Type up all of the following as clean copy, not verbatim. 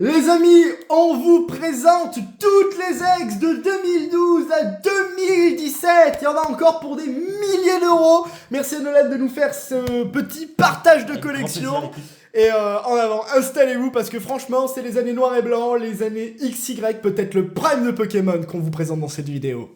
Les amis, on vous présente toutes les ex de 2012 à 2017. Il y en a encore pour des milliers d'euros. Merci à Nolan de nous faire ce petit partage de collection. Et en avant, installez-vous parce que franchement, c'est les années noir et blanc, les années XY, peut-être le prime de Pokémon qu'on vous présente dans cette vidéo.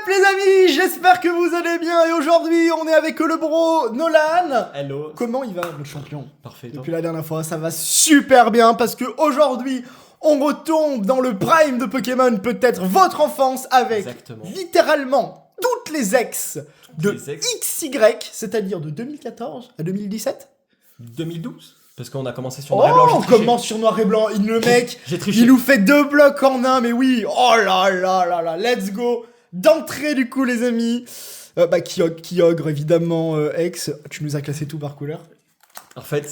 Les amis, j'espère que vous allez bien et aujourd'hui on est avec le bro Nolan. Hello. Comment il va mon champion? Parfait. Depuis la dernière fois, ça va super bien parce que aujourd'hui on retombe dans le prime de Pokémon, peut-être votre enfance avec littéralement toutes les ex de XY, c'est-à-dire de 2014 à 2017. 2012. Parce qu'on a commencé sur noir et blanc. On commence sur noir et blanc. Le mec, il nous fait 2 blocs en un, mais oui. Oh là là là là, let's go. D'entrée du coup les amis, Kyogre évidemment, Ex, tu nous as classé tout par couleur. En fait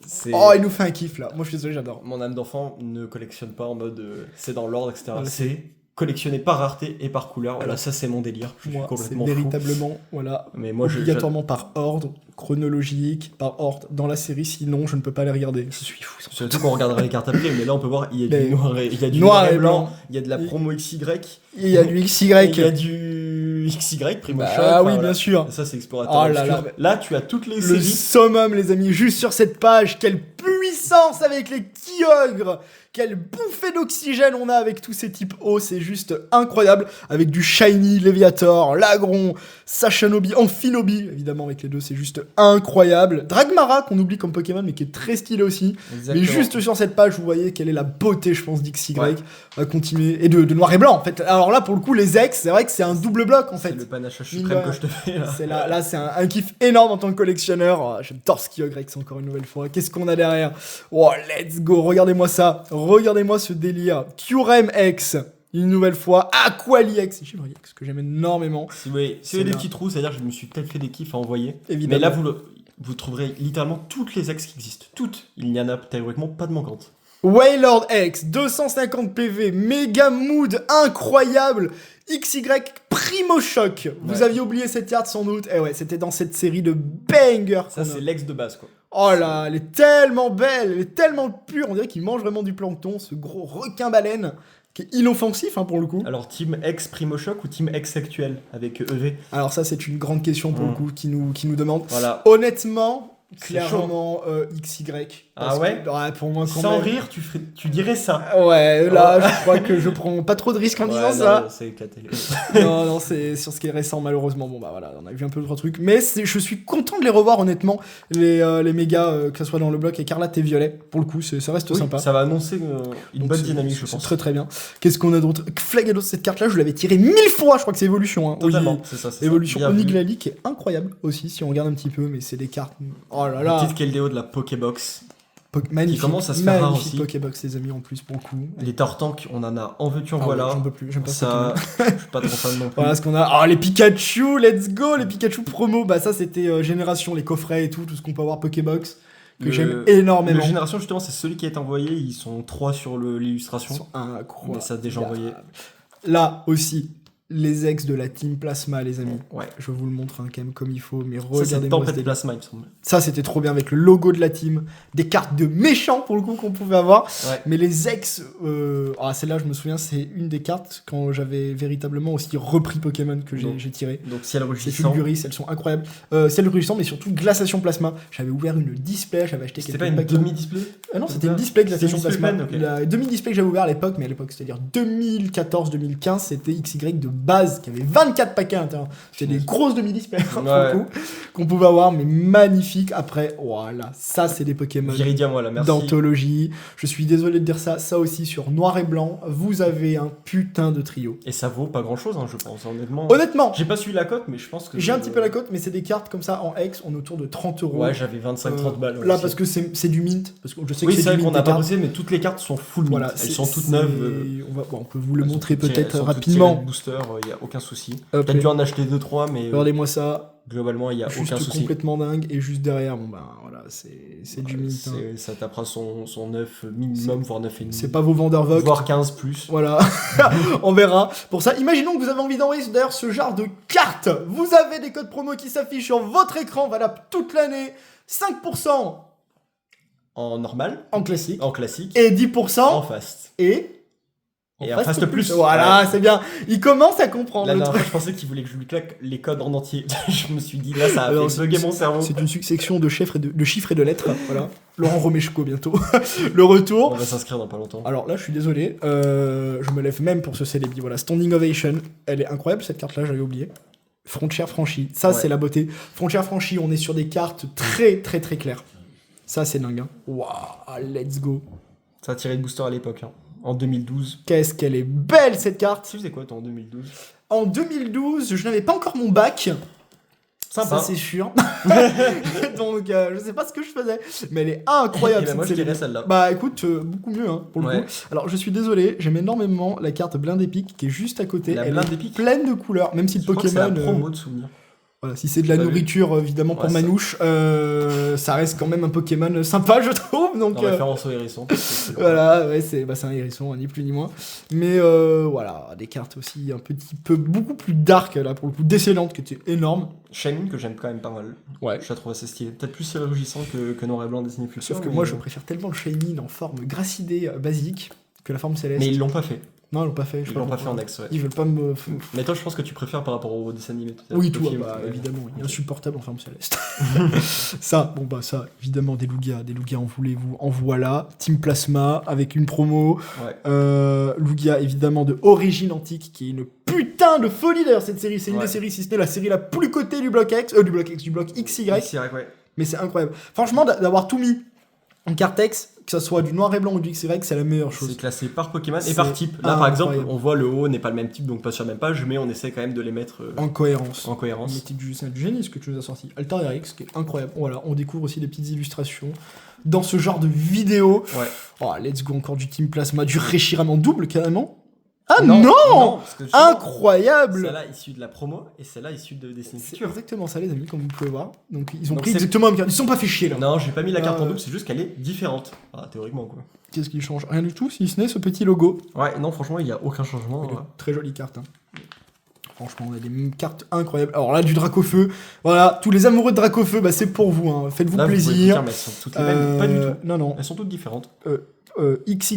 c'est... Oh il nous fait un kiff là, moi je suis désolé j'adore. Mon âme d'enfant ne collectionne pas en mode c'est dans l'ordre etc. C'est collectionné par rareté et par couleur, voilà ça c'est mon délire. Moi c'est véritablement, voilà, mais moi, obligatoirement par ordre chronologique, par ordre dans la série, sinon je ne peux pas les regarder. Je suis fou. Surtout qu'on regardera les cartes après, mais là on peut voir il y a du noir et blanc, il y a de la promo XY, il y a du XY, il y a du XY, Primo Shop. Ah oui, bien sûr. Ça c'est explorateur. Oh là là. Là tu as toutes les le séries. Summum les amis, juste sur cette page, quelle puissance avec les Kyogre. Quelle bouffée d'oxygène on a avec tous ces types hauts, c'est juste incroyable. Avec du Shiny, Léviator, Lagron, Sashanobi, Amphinobi, évidemment avec les deux, c'est juste incroyable. Dragmara, qu'on oublie comme Pokémon, mais qui est très stylé aussi. Exactement. Mais juste sur cette page, vous voyez quelle est la beauté, je pense, d'XY. Ouais. On va continuer. Et de noir et blanc, en fait. Alors là, pour le coup, les ex, c'est vrai que c'est un double bloc, en fait. C'est le panachage suprême que je te fais, là. Là, c'est un kiff énorme en tant que collectionneur. Oh, j'adore ce Kyogre X encore une nouvelle fois. Qu'est-ce qu'on a derrière? Oh, let's go, regardez-moi ça. Regardez-moi ce délire. Kyurem X, une nouvelle fois. Aquali X, c'est X que j'aime énormément. Si vous avez des petits trous, c'est-à-dire que je me suis peut-être fait des kiffs à envoyer. Évidemment. Mais là, vous trouverez littéralement toutes les ex qui existent. Toutes. Il n'y en a théoriquement pas de manquantes. Wailord X, 250 PV, méga mood incroyable. XY Primo Choc. Vous aviez oublié cette carte sans doute. Eh ouais, c'était dans cette série de bangers. Ça, c'est l'ex de base, quoi. Oh là, elle est tellement belle, elle est tellement pure. On dirait qu'il mange vraiment du plancton, ce gros requin-baleine qui est inoffensif pour le coup. Alors, Team X Primo Choc ou Team X actuel avec EV? Alors ça, c'est une grande question pour le coup qui nous demande. Voilà. Honnêtement, clairement XY. Ah ouais? Pour moi quand sans même. rire, tu dirais ça. Ouais, là, je crois que je prends pas trop de risques en disant ça. C'est éclaté. non, c'est sur ce qui est récent, malheureusement. Bon, bah voilà, on a vu un peu 2-3 trucs. Mais je suis content de les revoir, honnêtement. Les mégas, que ce soit dans le bloc écarlate et violet. Pour le coup, ça reste sympa. Ça va annoncer une bonne dynamique, je pense. Très très bien. Qu'est-ce qu'on a d'autre? Flagados, cette carte-là, je l'avais tirée 1000 fois. Je crois que c'est Evolution. Totalement, c'est ça. Évolution Oniglali qui est incroyable aussi, si on regarde un petit peu. Mais c'est des cartes. Oh là là. Petite Keldeo de la Pokébox. Magnifique, qui commence à se faire rare aussi. Pokébox les amis en plus pour le coup. Les Tortank, on en a en veux-tu en voilà. Ouais, j'en peux plus, j'aime pas ça. Je suis pas trop fan non plus. Voilà ce qu'on a. Les Pikachu, let's go, les Pikachu promo. Bah ça c'était Génération, les coffrets et tout ce qu'on peut avoir Pokébox que j'aime énormément. Le Génération justement c'est celui qui est envoyé, ils sont 3 sur l'illustration. Ils sont incroyables. Mais ça a déjà envoyé. Là aussi. Les ex de la team Plasma, les amis. Ouais. Je vous le montre quand même comme il faut. Mais regardez-moi. Ça, c'est Tempête Plasma, il me semble. Ça, c'était trop bien avec le logo de la team. Des cartes de méchants, pour le coup, qu'on pouvait avoir. Ouais. Mais les ex... celle-là, je me souviens, c'est une des cartes quand j'avais véritablement aussi repris Pokémon que j'ai tiré. Donc, Ciel Rugissant. Fulguris, elles sont incroyables. Ciel Rugissant, mais surtout Glaciation Plasma. J'avais ouvert une display, j'avais acheté quelques paquets. C'était pas une demi-display? Non, c'était une display Glaciation Plasma. Okay. La demi-display que j'avais ouvert à l'époque, mais à l'époque, c'est-à-dire 2014-2015, c'était XY de base qui avait 24 paquets à l'intérieur. C'était des grosses demi-displays qu'on pouvait avoir, mais magnifiques. Après, voilà, ça c'est des Pokémon d'anthologie. Je suis désolé de dire ça. Ça aussi sur noir et blanc, vous avez un putain de trio. Et ça vaut pas grand-chose, je pense, honnêtement. Honnêtement, j'ai pas suivi la cote, mais je pense que j'ai un petit peu la cote, mais c'est des cartes comme ça en ex, on est autour de 30 euros. Ouais, j'avais 25-30 balles. Là, aussi. Parce que c'est du mint. Parce que je sais oui, que c'est vrai qu'on a pas bossé, mais toutes les cartes sont full mint. Voilà, elles sont toutes neuves. On peut vous le montrer peut-être rapidement. Booster, y a aucun souci. T'as dû en acheter 2-3, mais... Regardez-moi ça. Globalement, il n'y a juste aucun souci. complètement dingue, et juste derrière, bon ben voilà, c'est du mythe. Hein. Ça tapera son 9 minimum, voire 9,5. C'est pas vos vendeurs Vogue. Voire 15 plus. Voilà, on verra. Pour ça, imaginons que vous avez envie d'envoyer d'ailleurs ce genre de carte. Vous avez des codes promo qui s'affichent sur votre écran, valables toute l'année. 5% En normal, en classique. en classique, Et 10% en fast. Et En fast plus. Voilà, Ouais. c'est bien. Il commence à comprendre La le dernière truc. fois, je pensais qu'il voulait que je lui claque les codes en entier. Je me suis dit, là, ça a Alors, fait bugger mon cerveau. C'est une succession de chiffres et de lettres. Voilà. Laurent Romeshko bientôt. Le retour. On va s'inscrire dans pas longtemps. Alors là, je suis désolé. Je me lève même pour ce célébi. Voilà, Standing Ovation. Elle est incroyable cette carte-là, j'avais oublié. Frontière franchie. Ça, Ouais. c'est la beauté. Frontière franchie, on est sur des cartes très très très claires. Ça, c'est dingue. Hein. Waouh, let's go. Ça a tiré de booster à l'époque, hein. En 2012. Qu'est-ce qu'elle est belle cette carte. Tu faisais quoi, toi, en 2012? En 2012, je n'avais pas encore mon bac. Sympa. Ça, c'est sûr. Donc, je sais pas ce que je faisais. Mais elle est incroyable. Et ben moi, je cette dirais célébi. celle-là. Bah écoute, beaucoup mieux hein, pour le Ouais. coup. Alors je suis désolé, j'aime énormément la carte Blinde Épique qui est juste à côté. La Elle Blinde est Épique pleine de couleurs, même si le Je crois que c'est Pokémon... la promo de souvenir. voilà, si c'est de la T'as vu nourriture évidemment pour Ouais, ça- Manouche, ça reste quand même un Pokémon sympa je trouve. Donc En référence au hérisson. parce que c'est le- voilà, ouais, c'est un hérisson, ni plus ni moins. Mais voilà, des cartes aussi un petit peu beaucoup plus dark là pour le coup, Décellante qui était énorme. Shining, que j'aime quand même pas mal. Ouais. Je la trouve assez stylée. Peut-être plus réjouissant que Noir et Blanc Disney Plus. Sauf que moi je préfère tellement le Shiny en forme gracidée basique que la forme céleste. Mais ils l'ont pas fait. Non, ils l'ont pas fait. je sais Ils l'ont pas fait pourquoi. en ex, ouais. Ils veulent pas me. Mais toi, je pense que tu préfères par rapport au dessin animé. Oui, au tout, film, bah, ouais. évidemment, il est Ok. insupportable en forme céleste. Ça, bon bah ça, évidemment, des Lugia en voulez-vous, en voilà. Team Plasma avec une promo. Ouais. Lugia évidemment de Origine Antique qui est une putain de folie d'ailleurs cette série. C'est une Ouais. des séries, si ce n'est la série la plus cotée du bloc X, du bloc XY. Ouais. Mais c'est incroyable. Franchement, d'avoir tout mis en Cartex, que ça soit du noir et blanc ou du XY, c'est la meilleure chose. C'est classé par Pokémon et C'est par type. Là, par exemple, incroyable. on voit le haut n'est pas le même type, donc pas sur la même page, mais on essaie quand même de les mettre En cohérence. en cohérence. Mais c'est du génie ce que tu nous as sorti. Altar RX, qui est incroyable. Voilà, on découvre aussi des petites illustrations dans ce genre de vidéo. Ouais. Oh, let's go, encore du Team Plasma, du Reshiram en double carrément. Ah non, parce que justement, incroyable. Celle-là issue de la promo et celle-là issue de Destiny C'est Future. exactement ça, les amis, comme vous pouvez voir. Donc, ils ont Donc pris c'est- exactement la même carte. Ils se sont pas fait chier là. Non, j'ai pas mis la carte en Euh, double, c'est juste qu'elle est différente. Ah, théoriquement, quoi. Qu'est-ce qui change? Rien du tout, si ce n'est ce petit logo. Ouais, non, franchement, il y a aucun changement. Une Ouais. très jolie carte. Hein. Franchement, on a des cartes incroyables. Alors là, du Dracofeu. Voilà, tous les amoureux de Dracofeu, bah, c'est pour vous. Hein. Faites-vous Là, vous pouvez plaisir. dire, mais elles sont toutes les mêmes. Pas du tout. Non, non. Elles sont toutes différentes. XY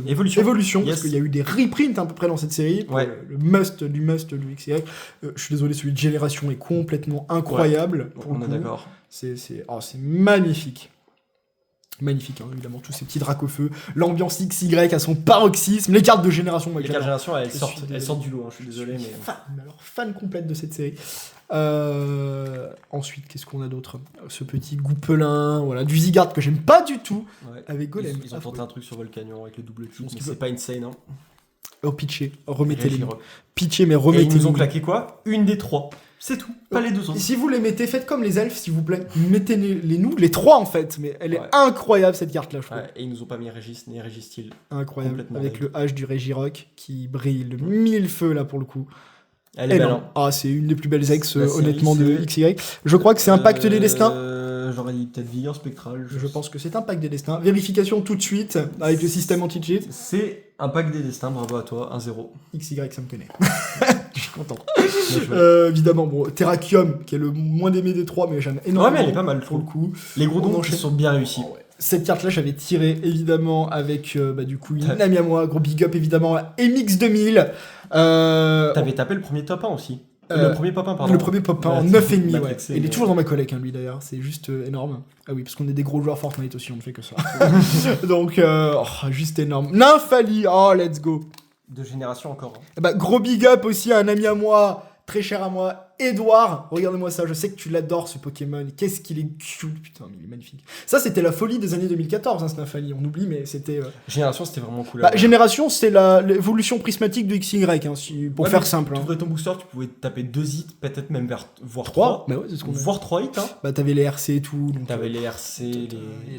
Évolution. Évolution, Yes. parce qu'il y a eu des reprints à peu près dans cette série. Ouais. Le must du XY. Je suis désolé, celui de Génération est complètement incroyable. Pour On le est coup. d'accord. C'est magnifique. Magnifique, hein, évidemment, tous ces petits dracs au feu. L'ambiance XY à son paroxysme. Les cartes de Génération, moi, Les que quatre j'adore. générations, Je suis désolé. elles sortent du lot, hein, je suis désolé, Je suis mais. fan, mais alors fan complète de cette série. Ensuite, qu'est-ce qu'on a d'autre? Ce petit goupelin, voilà, du Zygarde que j'aime pas du tout, Ouais. avec Golem. Ils ont tenté un truc sur Volcanion avec le double pense kick, mais qu'ils c'est veulent- pas insane, hein. Oh, pitché, remettez-les. Réagir. Pitché, mais Et remettez-les. ils nous ont claqué quoi? Une des trois. C'est tout. Pas les deux autres. Si vous les mettez, faites comme les elfes, s'il vous plaît. Mettez-les nous, les trois en fait. Mais elle est Ouais. incroyable cette carte-là, je trouve. Ouais, et ils nous ont pas mis Régis ni Régis-Style. Incroyable. Complètement Avec dingue. le H du Régirock qui brille de mille feux là pour le coup. Elle est belle, Énorme. hein. Ah, c'est une des plus belles ex, La série, honnêtement, de c'est- XY. Je crois que c'est un pacte des destins. J'aurais dit peut-être Vigueur Spectral. Je pense que c'est un pacte des destins. Vérification tout de suite avec le système anti-cheat. C'est un pack des destins, bravo à toi, 1-0. XY, ça me connaît. Je suis content. Bien joué. Évidemment, bon, Terrakium, qui est le moins aimé des trois, mais j'aime Ouais, énormément. mais elle est pas mal, je pour le trouve. coup. Les gros On dons enchaîne. sont bien réussis. Oh, ouais. Cette carte-là, j'avais tiré évidemment avec du coup une Ouais. amie à moi, gros big up évidemment à MX2000. T'avais tapé le premier top 1 aussi. Le premier top 1, pardon. Le premier pop en Ouais, 9,5, ouais. matrixé, Il est mais- toujours dans ma collecte, hein, lui d'ailleurs, c'est juste énorme. Ah oui, parce qu'on est des gros joueurs Fortnite aussi, on ne fait que ça. Donc, juste énorme. Nymphali, oh let's go. De génération encore. hein. Eh bah, gros big up aussi à un ami à moi, très cher à moi, Edouard. Regardez-moi ça, je sais que tu l'adores ce Pokémon. Qu'est-ce qu'il est cute, putain, mais il est magnifique. Ça, c'était la folie des années 2014, hein, ce Nymphali. On oublie, mais c'était. Génération, c'était vraiment cool. Bah, Génération, c'est l'évolution prismatique de XY, hein, pour Ouais, faire mais simple. Tu Hein. ouvrais ton booster, tu pouvais taper 2 hits, peut-être même voire 3 3. Bah ouais, c'est ce qu'on a. Voire 3 hits, hein. Bah, t'avais les RC et tout. Donc, T'avais les RC, les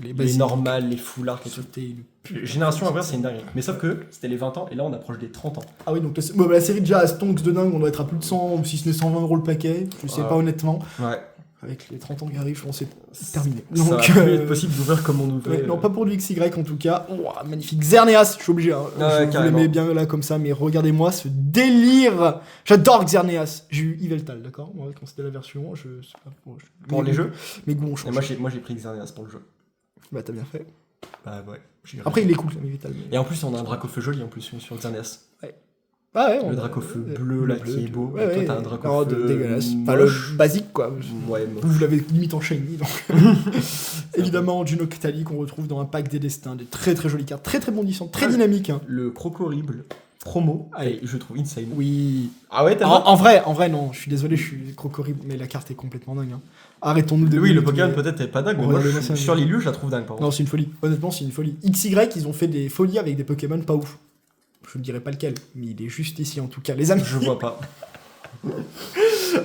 les basiques. normales, les foulards, les trucs. c'était une- Génération Inverse, c'est une dinguerie. Mais sauf que c'était les 20 ans et là on approche des 30 ans. Ah oui, donc la série déjà à Stonks de dingue, on doit être à plus de 100 ou si ce n'est 120 rollpacks paquet. Je sais pas honnêtement. Ouais. Avec les 30 ans qui arrivent, je pense que c'est terminé. Ça va plus être possible d'ouvrir comme on ouvrait. Ouais, non, pas pour du XY en tout cas. Oh, magnifique. Xerneas, je suis obligé. Hein. Ouais, je vous l'aimais bien là comme ça, mais regardez-moi ce délire. J'adore Xerneas. J'ai eu Yveltal, d'accord? Moi, quand c'était la version, je sais pas. Pour les jeux. Mais bon, je moi j'ai pris Xerneas pour le jeu. Bah, t'as bien fait. Bah ouais. Après, il est cool, Yveltal. Mais... Et en plus, on a un Dracofeu joli en plus sur Xerneas. Ouais. Ah ouais, le Dracofeu bleu là qui est beau. Ouais, toi, ouais. t'as un Dracofeu dégueulasse. Enfin, le basique quoi. Ouais, vous l'avez limite en shiny. Donc. Évidemment, Juno Ctali qu'on retrouve dans un pack des destins. Des très très jolies cartes, très très bondissantes, très dynamiques. Hein. Le Crocorrible promo, allez, je trouve insane. Oui. Ah ouais, t'as en vrai, non. Je suis désolé, je suis Crocorrible, mais la carte est complètement dingue. Hein. Arrêtons-nous de. Oui, le Pokémon peut-être est pas dingue, mais moi sur les lieux, je la trouve dingue. Non, c'est une folie. Honnêtement, c'est une folie. XY, ils ont fait des folies avec des Pokémon pas ouf. Je ne dirais pas lequel, mais il est juste ici en tout cas, les amis. Je vois pas.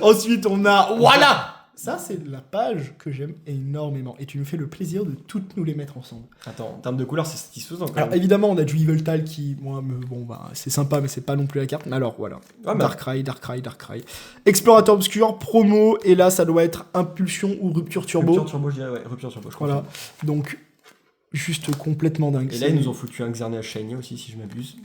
Ensuite, on a... Voilà. Ça, c'est la page que j'aime énormément. Et tu nous fais le plaisir de toutes nous les mettre ensemble. Attends, en termes de couleurs, c'est satisfaisant quand Alors, même. évidemment, on a du Yveltal qui, moi, bon, bah, c'est sympa, mais c'est pas non plus la carte. Mais alors, voilà. Ah, mais... Darkrai. Explorateur Obscur, promo. Et là, ça doit être Impulsion ou Rupture Turbo. Rupture Turbo, je dirais, ouais. Rupture Turbo, je crois. Voilà. Donc, juste complètement dingue. Et là, ils nous ont foutu un Xerneas Shiny aussi, si je m'abuse.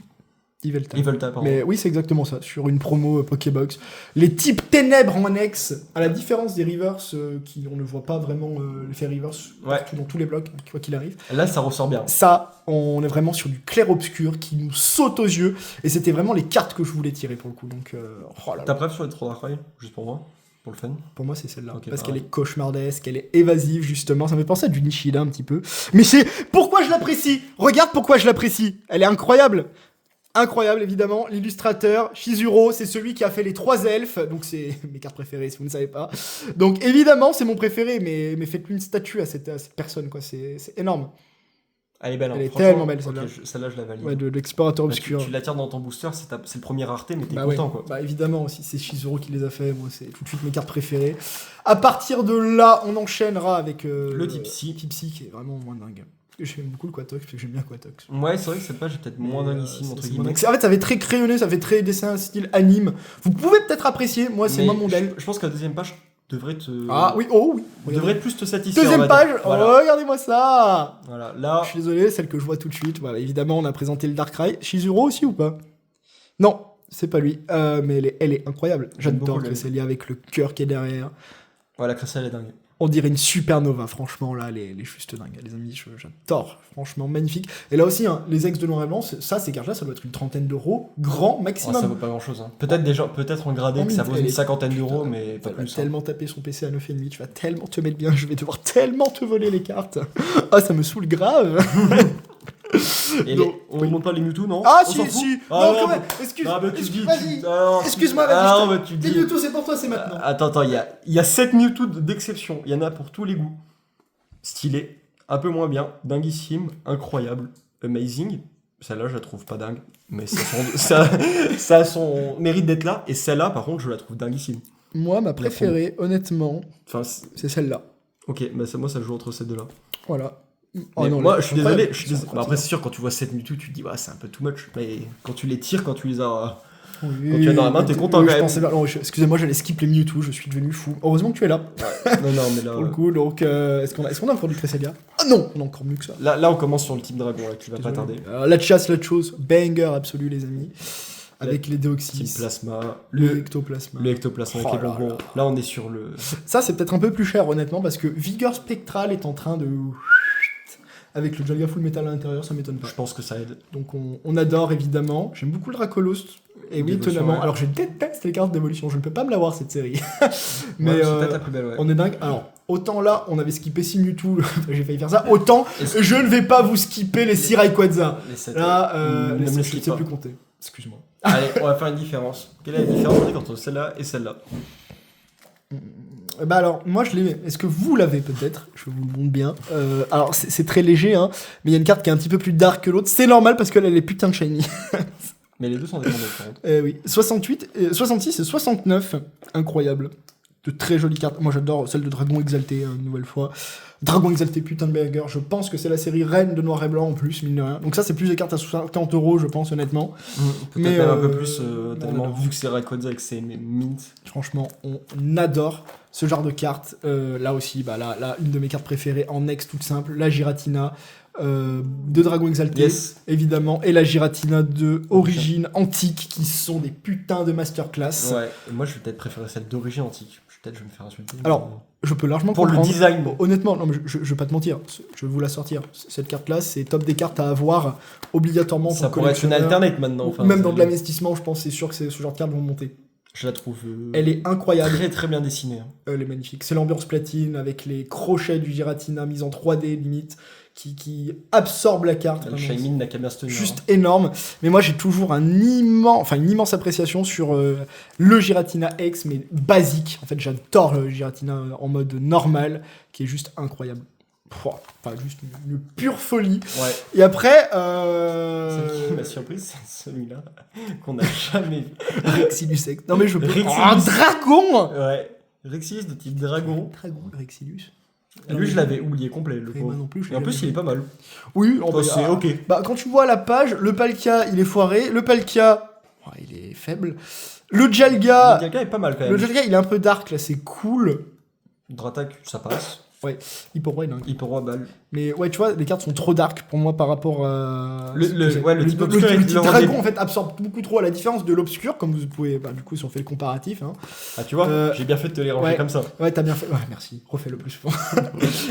Yveltal, pardon. Mais oui, c'est exactement ça, sur une promo Pokébox. Les types ténèbres en annexe, à la différence des reverse, qui on ne voit pas vraiment l'effet reverse partout dans tous les blocs, quoi qu'il arrive. Là, ça ressort bien. Ça, on est vraiment sur du clair-obscur qui nous saute aux yeux, et c'était vraiment les cartes que je voulais tirer pour le coup. Donc, oh là là. T'as prévu sur les 3 Darkrai, juste pour moi? Pour le fun? Pour moi, c'est celle-là. Okay, parce qu'elle est cauchemardesque, elle est évasive, justement. Ça me fait penser à du Nishida un petit peu. Mais pourquoi je l'apprécie? Regarde pourquoi je l'apprécie. Elle est incroyable. Incroyable, évidemment. L'illustrateur, Shizuro, c'est celui qui a fait les 3 elfes. Donc, c'est mes cartes préférées, si vous ne savez pas. Donc, évidemment, c'est mon préféré. Mais faites-lui une statue à cette personne, quoi. C'est énorme. Elle est belle, hein. Elle est tellement belle, celle-là. Okay, celle-là, je la valide. Ouais, de l'explorateur obscur. Tu la tires dans ton booster, c'est le premier rareté, mais t'es content, quoi. Bah, évidemment, aussi, c'est Shizuro qui les a fait. Moi, c'est tout de suite mes cartes préférées. À partir de là, on enchaînera avec le Tipsy, qui est vraiment moins dingue. J'aime beaucoup le Quatox, parce que j'aime bien Quatox. Ouais, c'est vrai que cette page est peut-être moins dinguissime, entre guillemets. En fait, ça fait très crayonné, ça fait très dessin style anime. Vous pouvez peut-être apprécier, moi, c'est moi mon del. Je pense que la deuxième page devrait te... Ah oui, oh oui. Devrait plus te satisfaire. Deuxième page, voilà. Regardez-moi ça. Voilà, là... Je suis désolé, celle que je vois tout de suite. Voilà, évidemment, on a présenté le Darkrai. Shizuro aussi ou pas? Non, c'est pas lui. Mais elle est incroyable. J'adore Cresselia avec le cœur qui est derrière. Ouais, la Cresselia, elle est dingue. On dirait une supernova, franchement, là, elle est juste dingue. Les amis, j'adore, franchement, magnifique. Et là aussi, hein, les ex de noir et blanc, ces cartes-là, ça doit être une 30aine d'euros, grand maximum. Oh, ça vaut pas grand-chose. Hein. Peut-être en gradé que ça vaut une 50aine d'euros, mais pas plus. Tu vas tellement taper son PC à 9,5, tu vas tellement te mettre bien, je vais devoir tellement te voler les cartes. Ah, ça me saoule grave. Et donc, on ne montre pas les Mewtwo, non? Ah, si. Non, quand même. Excuse-moi, vas-y. Les Mewtwo, c'est pour toi, c'est maintenant. Attends, il y a 7 Mewtwo d'exception. Il y en a pour tous les goûts. Stylé, un peu moins bien, dinguissime, incroyable, amazing. Celle-là, je la trouve pas dingue, mais ça a son mérite d'être là. Et celle-là, par contre, je la trouve dinguissime. Moi, ma préférée, honnêtement, c'est celle-là. Ok, bah moi, ça joue entre ces deux-là. Voilà. Oh non, moi, je suis désolé. Après, c'est sûr, quand tu vois 7 Mewtwo, tu te dis, ouais, c'est un peu too much. Mais quand tu les tires, quand tu les as. Quand tu as dans la main, t'es content quand même. Excusez-moi, j'allais skip les Mewtwo, je suis devenu fou. Heureusement que tu es là. Non, mais là. Pour le coup, donc, est-ce qu'on a encore du Cresselia? Ah non, on a encore mieux que ça. Là, on commence sur le type dragon, là, qui va pas tarder. La chasse, la chose, banger absolu, les amis. Avec les Deoxys. Type plasma. Le ectoplasma. Le ectoplasma qui est bon. Là, on est sur le. Ça, c'est peut-être un peu plus cher, honnêtement, parce que Vigueur Spectral est en train de. Avec le Jalga Full Metal à l'intérieur, ça m'étonne pas. Je pense que ça aide. Donc on adore évidemment. J'aime beaucoup le Dracolost. Et oui, étonnamment. Ouais. Alors je déteste les cartes d'évolution. Je ne peux pas me l'avoir cette série. Mais c'est peut-être la plus belle, ouais. On est dingue. Alors autant là, on avait skippé 6 Mewtwo. J'ai failli faire ça. Autant je ne vais pas vous skipper les 6 Rayquaza. Là, je ne sais plus compter. Excuse-moi. Allez, on va faire une différence. Quelle est la différence entre celle-là et celle-là? Bah alors, moi je l'ai. Est-ce que vous l'avez peut-être? Je vous le montre bien. Alors c'est très léger, hein, mais il y a une carte qui est un petit peu plus dark que l'autre. C'est normal parce qu'elle est putain de shiny. Mais les deux sont des différentes. Oui. 68, 66 et 69. Incroyable. de très jolies cartes. Moi j'adore celle de Dragon Exalté, une nouvelle fois. Dragon Exalté, putain de banger. Je pense que c'est la série reine de Noir et Blanc en plus, mine de rien. Donc ça, c'est plus des cartes à 50€, je pense, honnêtement. Peut-être Mais, même un peu plus, tellement adore. vu que c'est Rayquaza et que c'est mint. Franchement, on adore ce genre de cartes. Là aussi, là, une de mes cartes préférées en ex toute simple, la Giratina de Dragon Exalté, Yes. évidemment, et la Giratina de Origine Antique, qui sont des putins de masterclass. Ouais, et moi je vais peut-être préférer celle d'origine antique. Peut-être je vais me faire insulter. Alors, je peux largement pour le comprendre. design. Bon, honnêtement, non, mais je vais pas te mentir, je vais vous la sortir. Cette carte-là, c'est top des cartes à avoir obligatoirement. Ça pour pourrait être une collectionneur. alternate maintenant. Enfin, Même dans c'est- de l'investissement, je pense, c'est sûr que ce genre de cartes vont monter. Je la trouve Elle est incroyable. très très bien dessinée. Hein. Elle est magnifique. C'est l'ambiance platine avec les crochets du Giratina mis en 3D limite qui absorbe la carte. Le Vraiment, Shaymin n'a qu'à bien se tenir. juste énorme. Mais moi j'ai toujours une immense appréciation sur le Giratina X, mais basique. En fait, j'adore le Giratina en mode normal, qui est juste incroyable. Pouah, enfin, juste une pure folie. Ouais. Et après, Celle qui m'a surprise, c'est celui-là qu'on n'a jamais vu. Rexilus X. Non mais je peux. Rexilus. Oh, un dragon. Ouais. Rexilus de type dragon. Dragon, le Rexilus. Lui, je l'avais oublié complet. Le Et moi pauvre. non plus. je Et en l'ai plus, il est pas mal. Oui, Enfin, c'est ok. Bah, quand tu vois la page, le Palkia, il est foiré. Le Palkia, il est faible. Le Jalga, Quelqu'un est pas mal quand le même. Jalga, il est un peu dark, là, c'est cool. Dratak, ça passe. Hyporoi, il est dingue. Hyper roi balle. Mais ouais, tu vois, les cartes sont trop dark pour moi par rapport à... Le type obscur le avec type le dragon, rendez- en fait, absorbe beaucoup trop, à la différence de l'obscur, comme vous pouvez... Bah, du coup, si on fait le comparatif, hein. Ah, tu vois, j'ai bien fait de te les ranger ouais. comme ça. Ouais, t'as bien fait. Ouais, merci. Refais le plus souvent.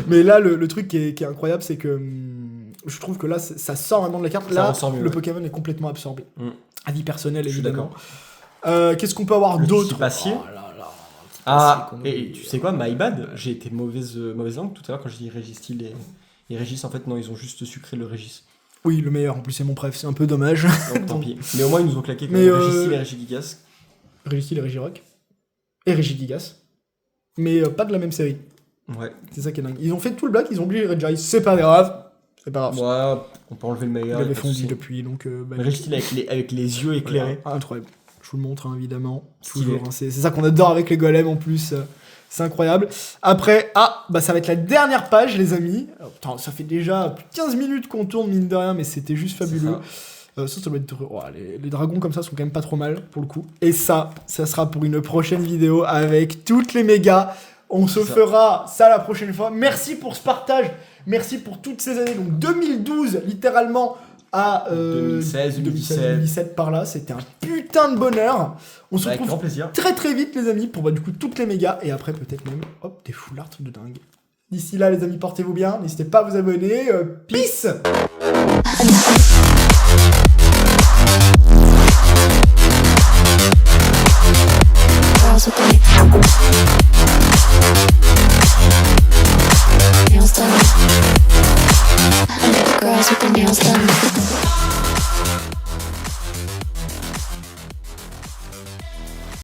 Mais là, le truc qui est incroyable, c'est que je trouve que là, ça sort vraiment de la carte. Ça Là, ressort mieux, le ouais. Pokémon est complètement absorbé. Mm. Avis personnel, Je suis évidemment. Qu'est-ce qu'on peut avoir Le d'autre? Dissipacier. Oh là là, un petit Ah, qu'on et oublie. tu sais quoi, my bad, j'ai été mauvaise langue tout à l'heure quand je dis Régis et Régis, en fait, non, ils ont juste sucré le Régis. Oui, le meilleur. En plus, c'est mon préf. C'est un peu dommage. Donc tant pis. Mais au moins, ils nous ont claqué quand Mais, même Régis et Régigigas. Régistyle et Régirock. Et Régigigas. Mais pas de la même série. Ouais. C'est ça qui est dingue. Ils ont fait tout le black, ils ont oublié Regice. C'est pas grave. C'est pas grave. Ouais, on peut enlever le Il meilleur. avait y a pas de fondu souci. depuis, donc... Régis avec les yeux éclairés. Voilà. Incroyable. Je vous le montre, hein, évidemment. Stylé. Toujours, hein. C'est ça qu'on adore avec les golems, en plus. C'est incroyable. Après, ça va être la dernière page, les amis. Alors, putain, ça fait déjà plus de 15 minutes qu'on tourne, mine de rien, mais c'était juste fabuleux. Ça doit être... oh, les dragons comme ça sont quand même pas trop mal, pour le coup. Et ça sera pour une prochaine vidéo avec toutes les mégas. On se fera ça la prochaine fois. Merci pour ce partage. Merci pour toutes ces années. Donc 2012, littéralement, à 2016, 2017 par là. C'était un putain de bonheur. On se Avec retrouve grand plaisir. très très vite, les amis, pour du coup toutes les mégas. Et après, peut-être même, des foulards de dingue. D'ici là, les amis, portez-vous bien. N'hésitez pas à vous abonner. Peace!